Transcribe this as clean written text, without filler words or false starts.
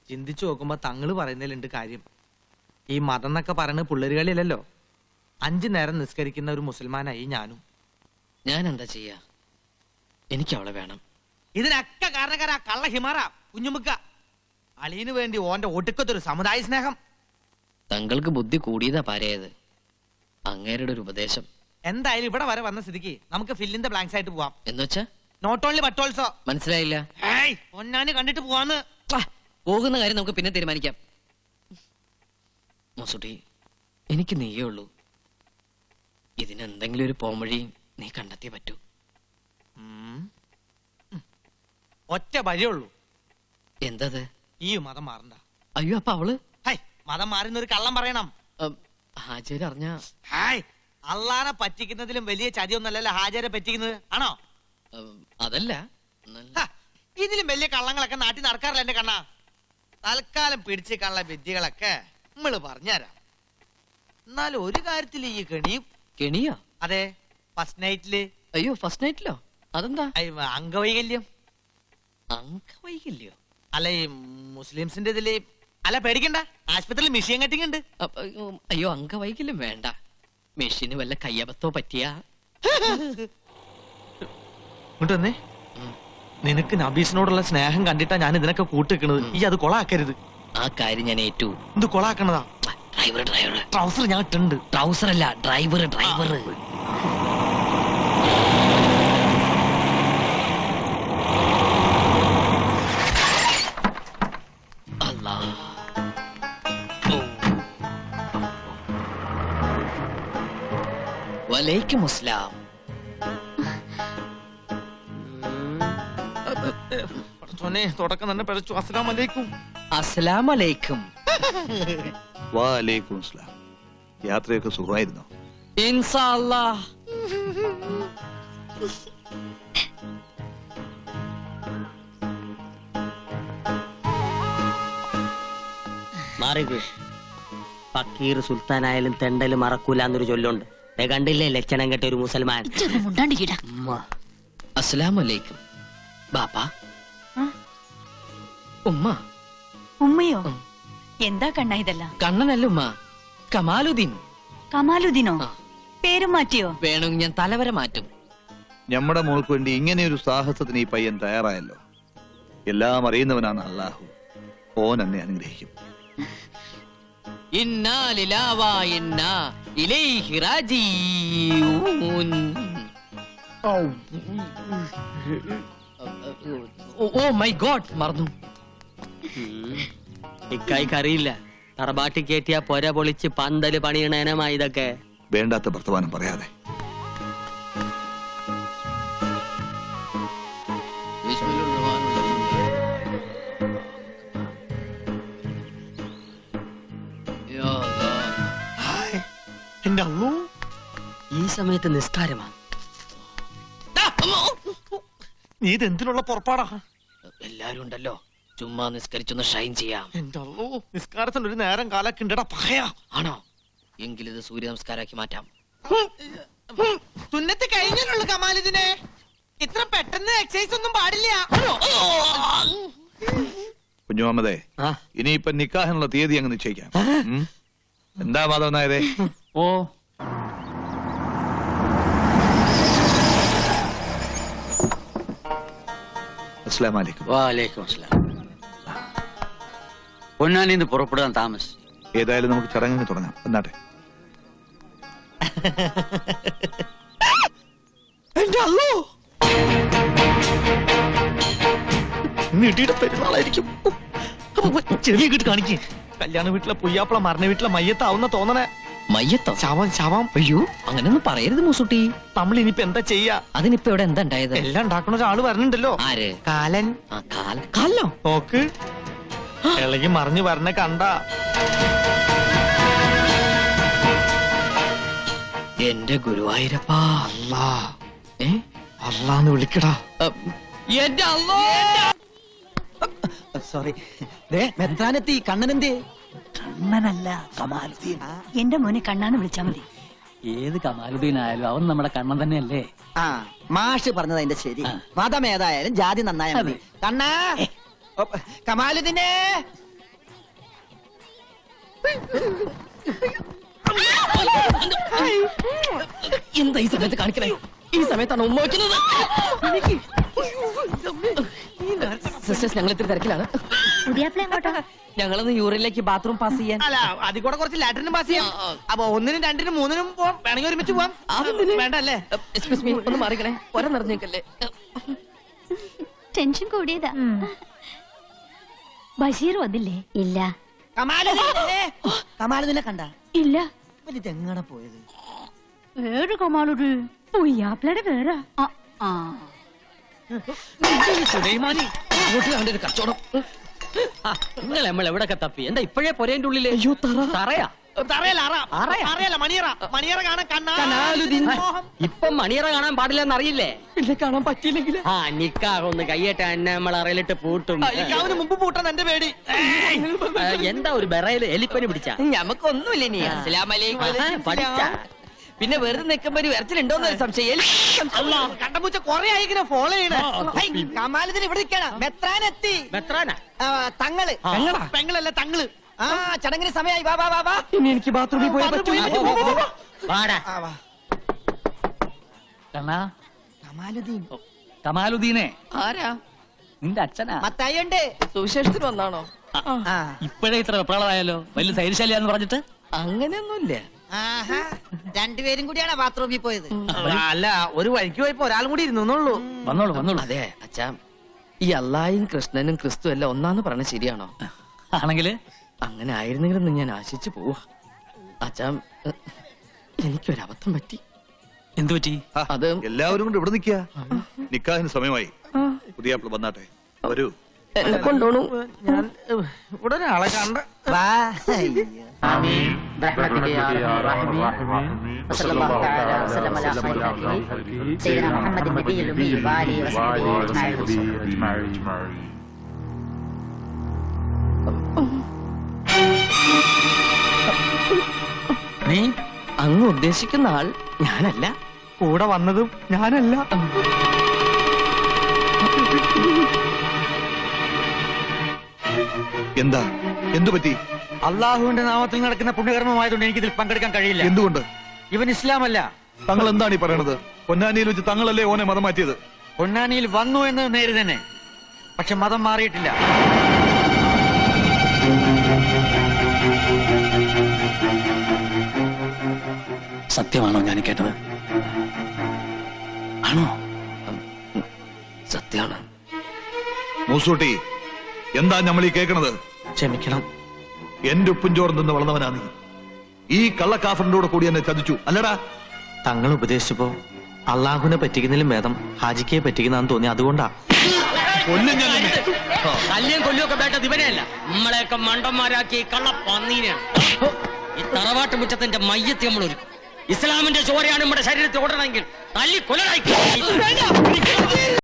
ചിന്തിച്ചു നോക്കുമ്പോ തങ്ങള് പറയുന്നതിലുണ്ട് കാര്യം. ഈ മതം എന്നൊക്കെ പറയുന്നത് പിള്ളേരുകളിലല്ലോ. 5 നേരം നിസ്കരിക്കുന്ന ഒരു മുസൽമാനായി ഞാനും. ഞാൻ എന്താ ചെയ്യാ? എനിക്ക് അവളെ വേണം. ഇതിനൊക്കെ കാരണക്കാരാ കള്ള ഹിമാറ കുഞ്ഞുമുക്ക. അളിയന് വേണ്ടി ഓന്റെ ഒടുക്കത്തൊരു സമുദായ സ്നേഹം. തങ്ങൾക്ക് ബുദ്ധി കൂടിയതാ പാരയത്. അങ്ങേരുടെ ഒരു ഉപദേശം. എന്തായാലും ഇവിടെ വരെ വന്ന സ്ഥിതിക്ക് നമുക്ക് ഫിൽ ഇൻ ദ ബ്ലാങ്ക്സ് ആയിട്ട് പോവാം. എന്നുവെച്ചാ നോട്ട് ഓൺലി ബട്ട് ഓൾസോ. മനസ്സിലായില്ല. പൊന്നാന് കണ്ടിട്ട് പോവാന്ന്. പോകുന്ന കാര്യം നമുക്ക് പിന്നെ തീരുമാനിക്കാം. മൊസുട്ടി, എനിക്ക് നീയേ ഉള്ളൂ. ഇതിനെന്തെങ്കിലും ഒരു പോംവഴി നീ കണ്ടെത്തിയേ പറ്റൂ. ഒറ്റ വഴിയുള്ളൂ. എന്തത്? ഈ മതം മാറണ്ട. അയ്യോ, അപ്പൊ അവള് മതം മാറുന്നൊരു കള്ളം പറയണം. ഹാജര് അറിഞ്ഞ അള്ളാനെ പറ്റിക്കുന്നതിലും വലിയ ചതിയൊന്നല്ലല്ലോ ഹാജരെ പറ്റിക്കുന്നത്, ആണോ? അതല്ല, ഇതിലും വലിയ കള്ളങ്ങളൊക്കെ നാട്ടിൽ നടക്കാറില്ല എന്റെ കണ്ണാ. തൽക്കാലം പിടിച്ച് കള്ള വിദ്യകളൊക്കെ നമ്മള് പറഞ്ഞുതരാം. എന്നാലും ഒരു കാര്യത്തിൽ ഈ കെണിയോ? അതെ, ഫസ്റ്റ് നൈറ്റില്. അയ്യോ, ഫസ്റ്റ് നൈറ്റിലോ? അതെന്താ? അംഗവൈകല്യം. അംഗവൈകല്യോ? അല്ല, ഈ മുസ്ലിംസിന്റെ ഇതില്. അല്ല, പേടിക്കണ്ട, ആശുപത്രിയിൽ മെഷീൻ കട്ടിങ് ഉണ്ട്. അയ്യോ, അംഗവൈകല്യം വേണ്ട. മെഷീന് വല്ല കയ്യബത്തോ പറ്റിയാ? ഇങ്ങോട്ട് നിനക്ക് നബീസിനോടുള്ള സ്നേഹം കണ്ടിട്ടാ ഞാൻ ഇതിനൊക്കെ കൂട്ടിക്കുന്നത്. ഈ അത് കൊളാക്കരുത്. ആ കാര്യം ഞാൻ ഏറ്റു. ഇത് കൊളാക്കണതാ. ഡ്രൈവർ ട്രൗസർ ഞാൻ ഇട്ടുണ്ട്. ട്രൗസർ അല്ല, ഡ്രൈവർ. വലൈക്കും അസ്സലാം. തുടക്കം തന്നെ പിഴച്ചു. അസ്സലാം അലൈക്കും. അസ്സലാം അലൈക്കും. വലൈക്കും അസ്സലാം. യാത്രയൊക്കെ സുഖമായിരുന്നോ? ഇൻഷാ അല്ലാഹ്. മാറിക്ക്. ഫക്കീർ സുൽത്താനായാലും തെണ്ടല് മറക്കൂല എന്നൊരു ചൊല്ലുണ്ട്. കണ്ടില്ലേ ലക്ഷണം കെട്ട ഒരു മുസൽമാൻ. അസ്സലാമു അലൈക്കും. ബാപ്പാ. ഉമ്മ. ഉമ്മയോ? എന്താ കണ്ണ ഇതെല്ലാം? കണ്ണനല്ല ഉമ്മ, കമാലുദ്ദീൻ. കമാലുദ്ദീനോ? പേരും മാറ്റിയോ? വേണമെങ്കിൽ ഞാൻ തലവര മാറ്റും. നമ്മുടെ മോൾക്ക് വേണ്ടി ഇങ്ങനെയൊരു സാഹസത്തിന് ഈ പയ്യൻ തയ്യാറായല്ലോ. എല്ലാം അറിയുന്നവനാണ് അല്ലാഹു. ഓൻ എന്നെ അനുഗ്രഹിക്കും. ഇന്നാ ലില്ലാഹി വ ഇന്നാ ഇലൈഹി റാജിഊൻ. ഓ മൈ ഗോഡ്, മറന്നു. ഇക്കായിക്ക് അറിയില്ല. തറബാട്ടി കയറ്റിയ പൊര പൊളിച്ച് പന്തല് പണിയണേനമാ ഇതൊക്കെ. വേണ്ടാത്ത വർത്തമാനം പറയാതെ. ഈ സമയത്ത് നിസ്കാരമാണ്. നീ ഇതെന്തിനുള്ള പുറപ്പാടാ? എല്ലാരും ഉണ്ടല്ലോ, ചുമ്മാ നിസ്കരിച്ചൊന്ന് ഷൈൻ ചെയ്യാം. എന്റെ അള്ളോ, നിസ്കാരത്തിന് ഒരു നേരം കാലൊക്കെ ഉണ്ടടാ. പകയാ ആണോ? എങ്കിലിത് സൂര്യ നമസ്കാരാക്കി മാറ്റാം. തുന്നത്ത് കഴിഞ്ഞുള്ളൂ കമാലിതിനെ. ഇത്ര പെട്ടെന്ന് എക്സസൈസ് ഒന്നും പാടില്ല. കുഞ്ഞുമാമതേ, ഇനിയിപ്പൊ നിക്കാഹിനുള്ള തീയതി അങ്ങ് നിശ്ചയിക്കാം. എന്താ മാധവൻ നായരെ? ഓ, അസ്സലാമു അലൈക്കും. വാലൈക്കും അസ്സലാം. പൊന്നാനിന്ന് പുറപ്പെടാൻ താമസിച്ചു. ഏതായാലും നമുക്ക് ചടങ്ങിന് തുടങ്ങാം. എന്നാട്ടെ. നീട്ടിയുടെ പെരുന്നാളായിരിക്കും. ചെറിയ കിട്ട് കാണിക്കേ. കല്യാണ വീട്ടിലെ പൊയ്യാപ്പള മരണ വീട്ടിലെ മയ്യത്താവുന്ന തോന്നണേ. മയ്യത്തോ? ശവം. അയ്യോ, അങ്ങനെയൊന്നും പറയരുത് മൂസുട്ടി. നമ്മൾ ഇനിയിപ്പോ എന്താ ചെയ്യാ? അതിനിപ്പോ ഇവിടെ എന്താ ഉണ്ടായത്? എല്ലാം ഉണ്ടാക്കുന്ന ഒരാള് വരണുണ്ടല്ലോ. ആര്? കാലൻ. കാലോ? നോക്ക്, ഇളകി മറിഞ്ഞു വരണ കണ്ട. എന്റെ ഗുരുവായൂരപ്പാ. അല്ലാ, അല്ലാന്ന് വിളിക്കടാ. എന്റെ അല്ലോ. സോറി. മെത്രാനെത്തി. കണ്ണനെന്തേ? കണ്ണനല്ല, കമാലുദ്ദീൻ. എന്റെ മോനെ കണ്ണാന്ന് വിളിച്ചാ മതി. ഏത് കമാലുദ്ദീൻ ആയാലും അവൻ നമ്മുടെ കണ്ണൻ തന്നെയല്ലേ? ആ, മാഷ് പറഞ്ഞത് അതിന്റെ ശരി. മതം ഏതായാലും ജാതി നന്നായാൽ മതി. കണ്ണാ, കമാലുദ്ദീനെ എന്താ ഈ സമയത്ത് കാണിക്കണേ? ഈ സമയത്താണ് ഉമ്മ വയ്ക്കുന്നത്. സിസ്റ്റേഴ്സ്, ഞങ്ങൾ ഇത്തിരി തിരക്കിലാണ്. ഞങ്ങളൊന്ന് യൂറിനിലേക്ക് ബാത്റൂം പാസ് ചെയ്യാൻ. അല്ല, അതിൽ കൂടെ കുറച്ച് ലാറ്ററിനും പാസ് ചെയ്യാം. അപ്പൊ 1-നും 2-നും 3-നും പോവാം. വേണമെങ്കിൽ ഒരുമിച്ച് പോവാം. വേണ്ട അല്ലേ? എക്സ്ക്യൂസ് മീ, ഒന്ന് മാറിക്കണേ. ഒരം നിറഞ്ഞേക്കല്ലേ. ടെൻഷൻ കൂടിയതാ. ബഷീർ വന്നില്ലേ? ഇല്ല. കമാലുദ്ദീനെ കണ്ട ഇല്ല. ഇതെങ്ങനെ പോയത്? വേറെ കമാലുദ്ദീൻ പൊയ്യാപ്പിളയുടെ വേറെ. സുലൈമാനി, അങ്ങോട്ട് അവന്റെ ഒരു കച്ചവടം. നിങ്ങൾ നമ്മൾ എവിടൊക്കെ തപ്പി? എന്താ ഇപ്പോഴേ പൊരേന്റെ ഉള്ളില്? അയ്യോ, തറയാ. അറിയാല മണിയറ കാണാൻ കനാലുദ്ദീൻ. മോഹം. ഇപ്പം മണിയറ കാണാൻ പാടില്ലെന്ന് അറിയില്ലേ? കാണാൻ പറ്റിയില്ലെങ്കിൽ ആ നിക്കാഹൊന്ന് കയ്യേറ്റ എന്നെ നമ്മൾ അറയിലിട്ട് പൂട്ടും. അവന് മുമ്പ് പൂട്ടാൻ എന്റെ പേടി. എന്താ ഒരു ബെറയില് എലിപ്പനി പിടിച്ച? ഞമ്മക്കൊന്നുമില്ല ഇനി. പഠിച്ച പിന്നെ വെറുതെ നിൽക്കുമ്പോ ഒരു വരച്ചിലുണ്ടോന്ന് സംശയം. കണ്ടപൂച്ച കൊറേ ആയിങ്ങനെ ഫോളോ ചെയ്യണേ. കമാലുദ്ദീൻ ഇവിടെ നിൽക്കണം. മെത്രാനെത്തി. മെത്രാനാ? തങ്ങള് പെങ്ങളല്ല തങ്ങള്. ആ ചടങ്ങിന് സമയമായി. വാ വാ വാ വാ. ഇനി എനിക്ക് ബാത്റൂമിൽ പോയാൽ വാടാ. കണ്ണാ, കമാലുദ്ദീൻ കമാലുദ്ദീനെ ആരാ? നിന്റെ അച്ഛനാ. മത്തായി ഉണ്ട്. സുവിശേഷത്തിന് വന്നാണോ? ഇപ്പോഴേ ഇത്ര വെപ്രാളമായാലോ? വലിയ ധൈര്യശാലിയാന്ന് പറഞ്ഞിട്ട്. അങ്ങനെയൊന്നുമില്ല. ആഹാ, രണ്ടുപേരും കൂടിയാണ് ബാത്റൂമിൽ പോയത്. അല്ല, ഒരു വഴിക്ക് പോയപ്പോ ഒരാളും കൂടി ഇരുന്നുള്ളൂ. വന്നോളൂ വന്നോളൂ. അതെ അച്ഛാ, ഈ അല്ലായും കൃഷ്ണനും ക്രിസ്തു എല്ലാം ഒന്നാന്ന് പറഞ്ഞ ശരിയാണോ? ആണെങ്കില് അങ്ങനെ ആയിരുന്നെങ്കിലെന്ന് ഞാൻ ആശിച്ചു പോവാ. അച്ഛാ, എനിക്കൊരബദ്ധം പറ്റി. എന്തു പറ്റി? അത് എല്ലാവരും കൊണ്ട് ഇവിടെ നിൽക്കുക. നിക്കാഹിന് സമയമായി. പുതിയാപ്പിള വന്നാട്ടെ. വരൂ. എന്നെ കൊണ്ടോണു. ഞാൻ ഇവിടെ ഒരാളെ കണ്ട. വാ. برحمتك يا ارحم الراحمين وصلى الله تعالى وسلم على خير خلقه سيدنا محمد النبي الامي وآله وصحبه اجمعين. നീ അങ്ങ് ഉദ്ദേശിക്കുന്ന ആൾ ഞാനല്ല. കൂടെ വന്നതും ഞാനല്ല. എന്താ? എന്തു പറ്റി? അള്ളാഹുവിന്റെ നാമത്തിൽ നടക്കുന്ന പുണ്യകർമ്മമായതുകൊണ്ട് എനിക്കിതിൽ പങ്കെടുക്കാൻ കഴിയില്ല. എന്തുകൊണ്ട്? ഇവൻ ഇസ്ലാമല്ല. തങ്ങൾ എന്താണ് ഈ പറയണത്? പൊന്നാനിയിൽ വെച്ച് തങ്ങളല്ലേ ഓനെ മതം മാറ്റിയത്? പൊന്നാനിയിൽ വന്നു എന്ന് നേര് തന്നെ, പക്ഷെ മതം മാറിയിട്ടില്ല. സത്യമാണോ ഞാൻ കേട്ടത്? ആണോ? സത്യാണ്. മൂസൂട്ടി, എന്താ നമ്മൾ ഈ കേൾക്കണത്? ക്ഷമിക്കണം. എന്റെ ഉപ്പും ചോറും നിന്ന് വളർന്നവനാ നീ. ഈ കള്ളക്കാഫറിന്റെ കൂടെ കൂടി എന്നെ ചതിച്ചു അല്ലടാ? തങ്ങൾ ഉപദേശിച്ചപ്പോ അള്ളാഹുവിനെ പറ്റിക്കുന്നതിലും ഭേദം ഹാജിക്കയെ പറ്റിക്കുന്നതാന്ന് തോന്നി. അതുകൊണ്ടാ. കൊല്ലും ഞാൻ നിന്നെ. കല്യം കൊല്ലുമൊക്കെ വേണ്ട ദിവനെയല്ല, നമ്മളെയൊക്കെ മണ്ടന്മാരാക്കി കള്ള പന്നീനാണ്. ഈ തറവാട്ട് മുറ്റത്തിന്റെ മയ്യത്ത് നമ്മൾ ഒരുക്കും. ഇസ്ലാമിന്റെ ചോരയാണ് നമ്മുടെ ശരീരത്തിൽ ഓടണമെങ്കിൽ തല്ലി കൊലടായി.